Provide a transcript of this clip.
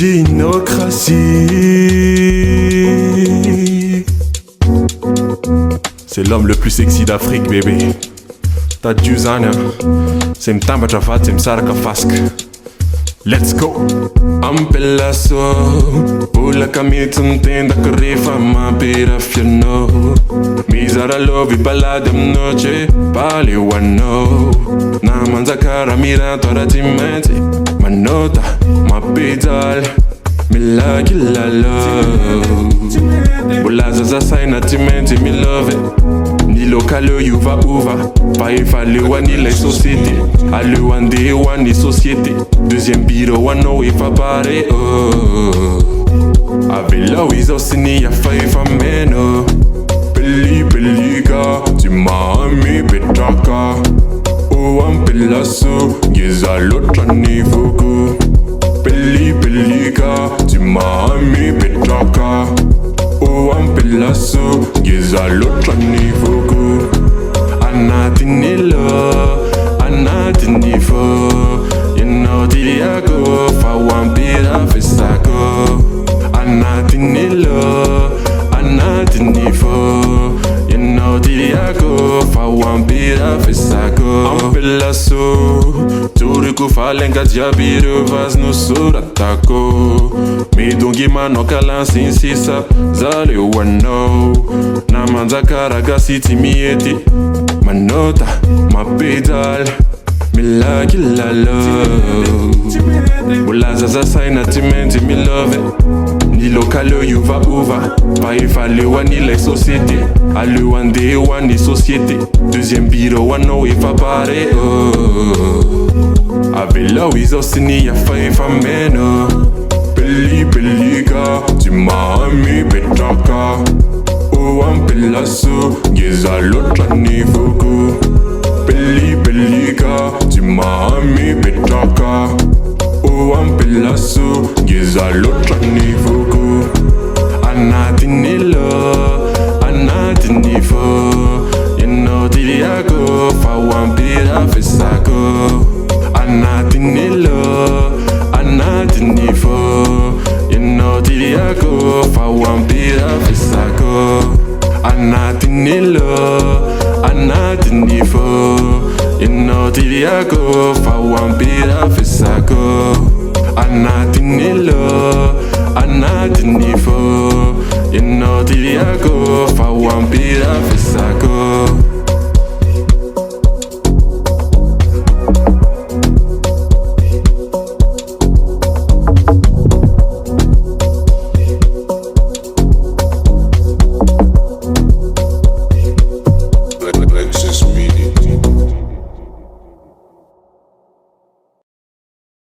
Ginocratie. C'est l'homme le plus sexy d'Afrique, bébé. T'as du zana, c'est m'tamba travat, c'est m'saraka fask. Let's go! Ampelaso, pula kamita ntenda karefa mampirafy no. Mizara lovi balady aminoce, pale wano. Namanzakara miranto arati maintsy, manota, mapidal, milaki lalo. Bolaza za saina ti maintsy milove. Ni lokalo yuva uva, pa efa lewani la société. Alewande wani société. Deuxième biro wano efa pare oh. Avela wizosini ya fa efa meno. Pelipelika, tu m'as mis petaka. Oh ampelaso, geza l'autre niveau. Pelipelika, tu m'as mis petaka. Oh ampelaso, geza l'autre niveau. Anatinilo, anatinifo. You know the I go, fa MAMPIRAFY sako. Anatinilo, anatinifo. You know the I go, fa MAMPIRAFY sako. Ampelaso, turiku falenga diabiro vas no suratako. Midongi manokala sinsisa, zale wano. Namanzakara gasiti mieti. Manota, mapedal, milaki lalo. Bolaza za saina ti maintsy milove. Ni lokalo yuva uva, pa efa lewani la société. Alewande wani société. Deuxième biro wano efa pare oh. Avela wizosini ya fa efa meno. Pelipelika, tu m'as mis petaka. Oh ampelaso, geza l'autre niveau. Pelipelika, tu m'as mis petaka. Oh ampelaso, geza l'autre niveau. Anatinilo,